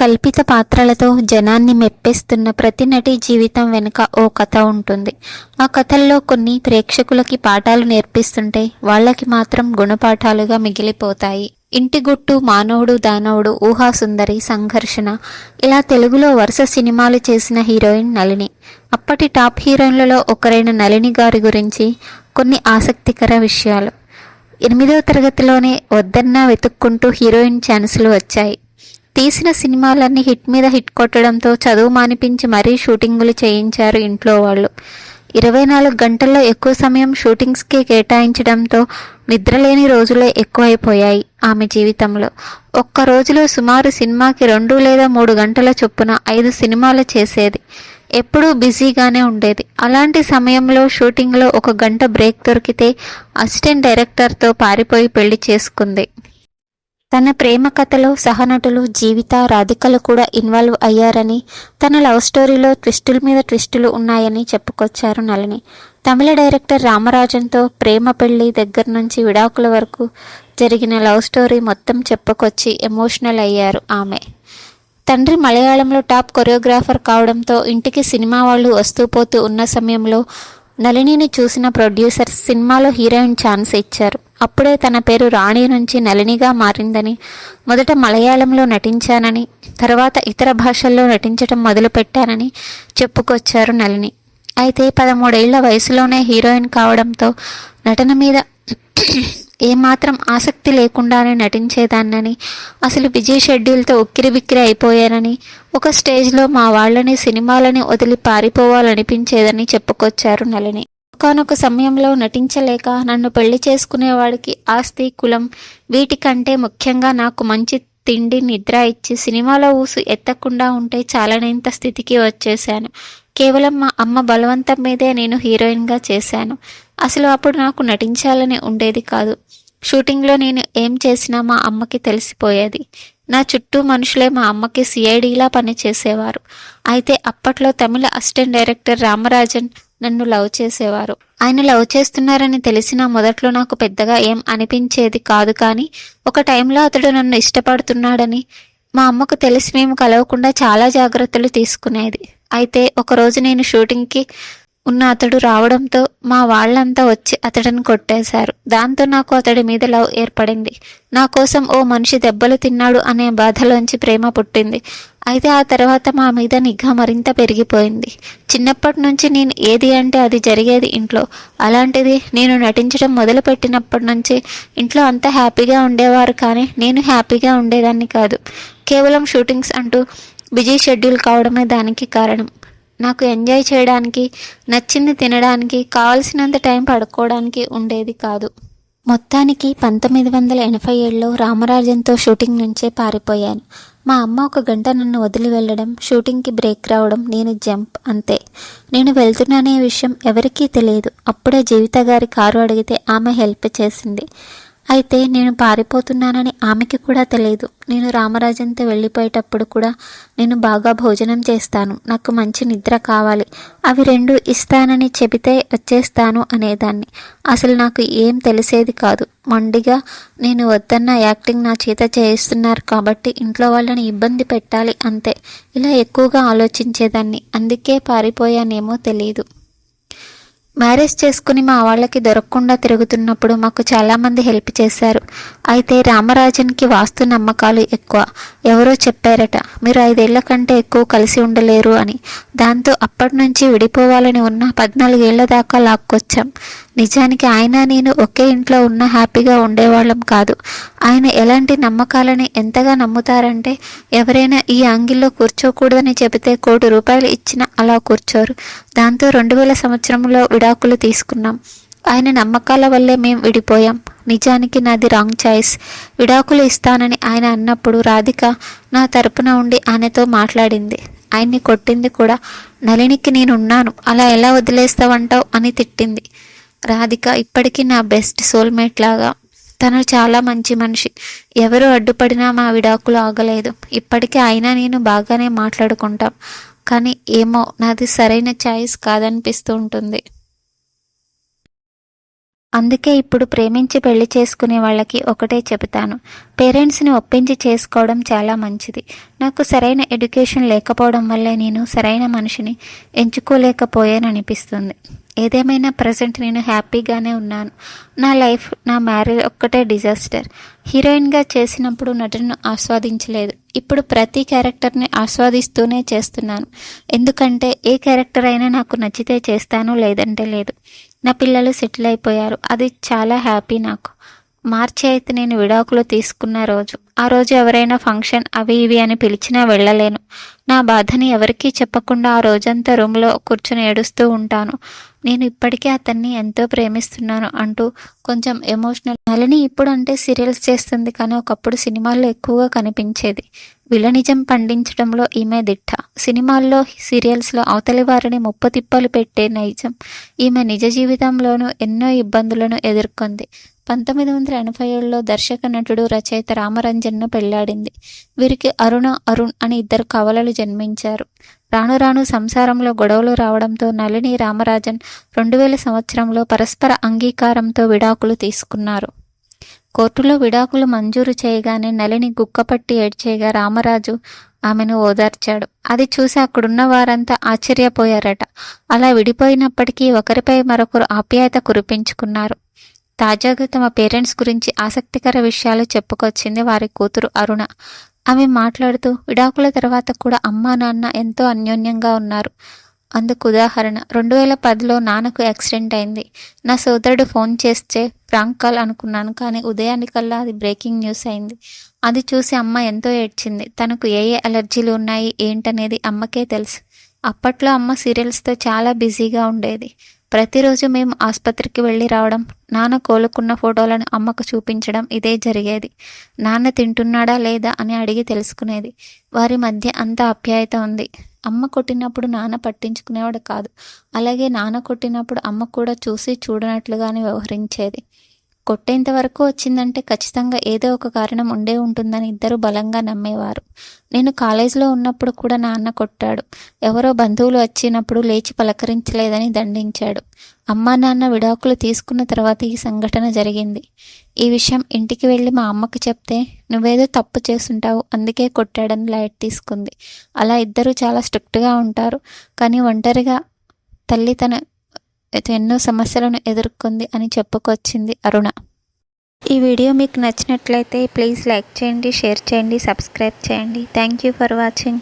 కల్పిత పాత్రలతో జనాన్ని మెప్పిస్తున్న ప్రతి నటి జీవితం వెనుక ఓ కథ ఉంటుంది. ఆ కథల్లో కొన్ని ప్రేక్షకులకి పాఠాలు నేర్పిస్తుంటే వాళ్ళకి మాత్రం గుణపాఠాలుగా మిగిలిపోతాయి. ఇంటి గుట్టు, మానవుడు దానవుడు, ఊహాసుందరి, సంఘర్షణ, ఇలా తెలుగులో వరుస సినిమాలు చేసిన హీరోయిన్ నళిని. అప్పటి టాప్ హీరోయిన్లలో ఒకరైన నళిని గారి గురించి కొన్ని ఆసక్తికర విషయాలు. 8వ తరగతిలోనే వద్దన్నా వెతుక్కుంటూ హీరోయిన్ ఛాన్సులు వచ్చాయి. తీసిన సినిమాలన్నీ హిట్ మీద హిట్ కొట్టడంతో చదువు మానిపించి మరీ షూటింగులు చేయించారు ఇంట్లో వాళ్ళు. 24 గంటల్లో ఎక్కువ సమయం షూటింగ్స్కి కేటాయించడంతో నిద్రలేని రోజులే ఎక్కువైపోయాయి ఆమె జీవితంలో. ఒక్క రోజులో సుమారు సినిమాకి 2 లేదా 3 గంటల చొప్పున 5 సినిమాలు చేసేది. ఎప్పుడూ బిజీగానే ఉండేది. అలాంటి సమయంలో షూటింగ్లో 1 గంట బ్రేక్ దొరికితే అసిస్టెంట్ డైరెక్టర్తో పారిపోయి పెళ్లి చేసుకుంది. తన ప్రేమ కథలో సహనటులు జీవిత, రాధికలు కూడా ఇన్వాల్వ్ అయ్యారని, తన లవ్ స్టోరీలో ట్విస్టుల మీద ట్విస్టులు ఉన్నాయని చెప్పుకొచ్చారు నళిని. తమిళ డైరెక్టర్ రామరాజన్తో ప్రేమ పెళ్లి దగ్గర నుంచి విడాకుల వరకు జరిగిన లవ్ స్టోరీ మొత్తం చెప్పుకొచ్చి ఎమోషనల్ అయ్యారు ఆమె. తండ్రి మలయాళంలో టాప్ కొరియోగ్రాఫర్ కావడంతో ఇంటికి సినిమా వాళ్ళు వస్తూ పోతూ ఉన్న సమయంలో నళినిని చూసిన ప్రొడ్యూసర్ సినిమాలో హీరోయిన్ ఛాన్స్ ఇచ్చారు. అప్పుడే తన పేరు రాణి నుంచి నళినిగా మారిందని, మొదట మలయాళంలో నటించానని, తర్వాత ఇతర భాషల్లో నటించడం మొదలుపెట్టానని చెప్పుకొచ్చారు నళిని. అయితే 13 ఏళ్ల వయసులోనే హీరోయిన్ కావడంతో నటన మీద ఏమాత్రం ఆసక్తి లేకుండానే నటించేదాన్నని, అసలు బిజీ షెడ్యూల్తో ఉక్కిరిబిక్కిరి అయిపోయానని, ఒక స్టేజ్లో మా వాళ్ళని సినిమాలని వదిలి పారిపోవాలనిపించేదని చెప్పుకొచ్చారు నళిని. ఒకానొక సమయంలో నటించలేక నన్ను పెళ్లి చేసుకునేవాడికి ఆస్తి, కులం వీటికంటే ముఖ్యంగా నాకు మంచి తిండి, నిద్ర ఇచ్చి సినిమాలో ఊసు ఎత్తకుండా ఉంటే చాలనేంత స్థితికి వచ్చేశాను. కేవలం మా అమ్మ బలవంతం మీదే నేను హీరోయిన్గా చేశాను. అసలు అప్పుడు నాకు నటించాలని ఉండేది కాదు. షూటింగ్లో నేను ఏం చేసినా మా అమ్మకి తెలిసిపోయేది. నా చుట్టూ మనుషులే మా అమ్మకి సిఐడిలా పనిచేసేవారు. అయితే అప్పట్లో తమిళ అసిస్టెంట్ డైరెక్టర్ రామరాజన్ నన్ను లవ్ చేసేవారు. ఆయన లవ్ చేస్తున్నారని తెలిసినా మొదట్లో నాకు పెద్దగా ఏం అనిపించేది కాదు. కానీ ఒక టైంలో అతడు నన్ను ఇష్టపడుతున్నాడని మా అమ్మకు తెలిసి మేము కలవకుండా చాలా జాగ్రత్తలు తీసుకునేది. అయితే ఒకరోజు నేను షూటింగ్కి ఉన్న అతడు రావడంతో మా వాళ్ళంతా వచ్చి అతడిని కొట్టేశారు. దాంతో నాకు అతడి మీద లవ్ ఏర్పడింది. నా కోసం ఓ మనిషి దెబ్బలు తిన్నాడు అనే బాధలోంచి ప్రేమ పుట్టింది. అయితే ఆ తర్వాత మా మీద నిఘా మరింత పెరిగిపోయింది. చిన్నప్పటి నుంచి నేను ఏది అంటే అది జరిగేది ఇంట్లో. అలాంటిది నేను నటించడం మొదలుపెట్టినప్పటి నుంచి ఇంట్లో అంతా హ్యాపీగా ఉండేవారు, కానీ నేను హ్యాపీగా ఉండేదాన్ని కాదు. కేవలం షూటింగ్స్ అంటూ బిజీ షెడ్యూల్ కావడమే దానికి కారణం. నాకు ఎంజాయ్ చేయడానికి, నచ్చింది తినడానికి, కావలసినంత టైం పడుకోవడానికి ఉండేది కాదు. మొత్తానికి 1987లో రామరాజన్తో షూటింగ్ నుంచే పారిపోయాను. మా అమ్మ 1 గంట నన్ను వదిలి వెళ్ళడం, షూటింగ్కి బ్రేక్ రావడం, నేను జంప్, అంతే. నేను వెళ్తున్నానే విషయం ఎవరికీ తెలియదు. అప్పుడే జీవిత గారి కారు అడిగితే ఆమె హెల్ప్ చేసింది. అయితే నేను పారిపోతున్నానని ఆమెకి కూడా తెలియదు. నేను రామరాజన్తో వెళ్ళిపోయేటప్పుడు కూడా నేను బాగా భోజనం చేస్తాను, నాకు మంచి నిద్ర కావాలి, అవి 2 ఇస్తానని చెబితే వచ్చేస్తాను అనేదాన్ని. అసలు నాకు ఏం తెలిసేది కాదు. మొండిగా నేను వద్దన్న యాక్టింగ్ నా చేత చేయిస్తున్నారు కాబట్టి ఇంట్లో వాళ్ళని ఇబ్బంది పెట్టాలి అంతే. ఇలా ఎక్కువగా ఆలోచించేదాన్ని. అందుకే పారిపోయానేమో తెలీదు. మ్యారేజ్ చేసుకుని మా వాళ్ళకి దొరకకుండా తిరుగుతున్నప్పుడు మాకు చాలామంది హెల్ప్ చేశారు. అయితే రామరాజన్కి వాస్తు నమ్మకాలు ఎక్కువ. ఎవరో చెప్పారట, మీరు 5 ఏళ్ల కంటే ఎక్కువ కలిసి ఉండలేరు అని. దాంతో అప్పటి నుంచి విడిపోవాలని ఉన్న 14 ఏళ్ల దాకా లాక్కొచ్చాం. నిజానికి ఆయన నేను ఒకే ఇంట్లో ఉన్న హ్యాపీగా ఉండేవాళ్ళం కాదు. ఆయన ఎలాంటి నమ్మకాలని ఎంతగా నమ్ముతారంటే, ఎవరైనా ఈ యాంగిల్లో కూర్చోకూడదని చెబితే ₹1,00,00,000 ఇచ్చినా అలా కూర్చోరు. దాంతో 2000 సంవత్సరంలో విడాకులు తీసుకున్నాం. ఆయన నమ్మకాల వల్లే మేం విడిపోయాం. నిజానికి నాది రాంగ్ చాయిస్. విడాకులు ఇస్తానని ఆయన అన్నప్పుడు రాధిక నా తరపున ఉండి ఆయనతో మాట్లాడింది. ఆయన్ని కొట్టింది కూడా. నళినికి నేనున్నాను, అలా ఎలా వదిలేస్తావంటావు అని తిట్టింది. రాధిక ఇప్పటికీ నా బెస్ట్ సోల్మేట్ లాగా. తను చాలా మంచి మనిషి. ఎవరు అడ్డుపడినా మా విడాకులు ఆగలేదు. ఇప్పటికీ అయినా నేను బాగానే మాట్లాడుకుంటాం. కానీ ఏమో నాది సరైన చాయిస్ కాదనిపిస్తూ ఉంటుంది. అందుకే ఇప్పుడు ప్రేమించి పెళ్లి చేసుకునే వాళ్ళకి ఒకటే చెబుతాను, పేరెంట్స్ని ఒప్పించి చేసుకోవడం చాలా మంచిది. నాకు సరైన ఎడ్యుకేషన్ లేకపోవడం వల్లే నేను సరైన మనిషిని ఎంచుకోలేకపోయాననిపిస్తుంది. ఏదేమైనా ప్రజెంట్ నేను హ్యాపీగానే ఉన్నాను. నా లైఫ్, నా మ్యారేజ్ ఒక్కటే డిజాస్టర్. హీరోయిన్గా చేసినప్పుడు నటనను ఆస్వాదించలేదు. ఇప్పుడు ప్రతి క్యారెక్టర్ని ఆస్వాదిస్తూనే చేస్తున్నాను. ఎందుకంటే ఏ క్యారెక్టర్ అయినా నాకు నచ్చితే చేస్తాను, లేదంటే లేదు. నా పిల్లలు సెటిల్ అయిపోయారు, అది చాలా హ్యాపీ నాకు. మార్చి అయితే నేను విడాకులు తీసుకున్న రోజు. ఆ రోజు ఎవరైనా ఫంక్షన్ అవి ఇవి అని పిలిచినా వెళ్ళలేను. నా బాధని ఎవరికీ చెప్పకుండా ఆ రోజంతా రూమ్లో కూర్చొని ఏడుస్తూ ఉంటాను. నేను ఇప్పటికే అతన్ని ఎంతో ప్రేమిస్తున్నాను అంటూ కొంచెం ఎమోషనల్. నళిని ఇప్పుడు అంటే సీరియల్స్ చేస్తుంది, కానీ ఒకప్పుడు సినిమాల్లో ఎక్కువగా కనిపించేది. విలనిజం పండించడంలో ఈమె దిట్ట. సినిమాల్లో, సీరియల్స్లో అవతలి వారిని ముప్పతిప్పలు పెట్టే నైజం ఈమె నిజ జీవితంలోనూ ఎన్నో ఇబ్బందులను ఎదుర్కొంది. 1987లో దర్శక, నటుడు, రచయిత రామరంజన్ను పెళ్లాడింది. వీరికి అరుణ్ అని ఇద్దరు కవలలు జన్మించారు. రాను రాను సంసారంలో గొడవలు రావడంతో నళిని, రామరాజన్ 2000 సంవత్సరంలో పరస్పర అంగీకారంతో విడాకులు తీసుకున్నారు. కోర్టులో విడాకులు మంజూరు చేయగానే నళిని గుక్కపట్టి ఏడ్చేయగా రామరాజు ఆమెను ఓదార్చాడు. అది చూసి అక్కడున్న వారంతా ఆశ్చర్యపోయారట. అలా విడిపోయినప్పటికీ ఒకరిపై మరొకరు ఆప్యాయత కురిపించుకున్నారు. తాజాగా తమ పేరెంట్స్ గురించి ఆసక్తికర విషయాలు చెప్పుకొచ్చింది వారి కూతురు అరుణ. ఆమె మాట్లాడుతూ, విడాకుల తర్వాత కూడా అమ్మా నాన్న ఎంతో అన్యోన్యంగా ఉన్నారు. అందుకు ఉదాహరణ, 2010లో నాన్నకు యాక్సిడెంట్ అయింది. నా సోదరుడు ఫోన్ చేస్తే ప్రాంక్ కాల్ అనుకున్నాను, కానీ ఉదయానికల్లా అది బ్రేకింగ్ న్యూస్ అయింది. అది చూసి అమ్మ ఎంతో ఏడ్చింది. తనకు ఏ అలర్జీలు ఉన్నాయి ఏంటనేది అమ్మకే తెలుసు. అప్పట్లో అమ్మ సీరియల్స్తో చాలా బిజీగా ఉండేది. ప్రతిరోజు మేము ఆసుపత్రికి వెళ్ళి రావడం, నాన్న కోలుకున్న ఫోటోలను అమ్మకు చూపించడం ఇదే జరిగేది. నాన్న తింటున్నాడా లేదా అని అడిగి తెలుసుకునేది. వారి మధ్య అంత ఆప్యాయత ఉంది. అమ్మ కొట్టినప్పుడు నాన్న పట్టించుకునేవాడు కాదు. అలాగే నాన్న కొట్టినప్పుడు అమ్మ కూడా చూసి చూడనట్లుగానే వ్యవహరించేది. కొట్టేంత వరకు వచ్చిందంటే ఖచ్చితంగా ఏదో ఒక కారణం ఉండే ఉంటుందని ఇద్దరు బలంగా నమ్మేవారు. నేను కాలేజీలో ఉన్నప్పుడు కూడా నాన్న కొట్టాడు. ఎవరో బంధువులు వచ్చినప్పుడు లేచి పలకరించలేదని దండించాడు. అమ్మా నాన్న విడాకులు తీసుకున్న తర్వాత ఈ సంఘటన జరిగింది. ఈ విషయం ఇంటికి వెళ్ళి మా అమ్మకి చెప్తే, నువ్వేదో తప్పు చేసుంటావు అందుకే కొట్టాడని లైట్ తీసుకుంది. అలా ఇద్దరు చాలా స్ట్రిక్ట్గా ఉంటారు. కానీ ఒంటరిగా తల్లి తన ఎన్నో సమస్యలను ఎదుర్కొంది అని చెప్పుకొచ్చింది అరుణ. ఈ వీడియో మీకు నచ్చినట్లయితే ప్లీజ్ లైక్ చేయండి, షేర్ చేయండి, సబ్స్క్రైబ్ చేయండి. Thank you for watching.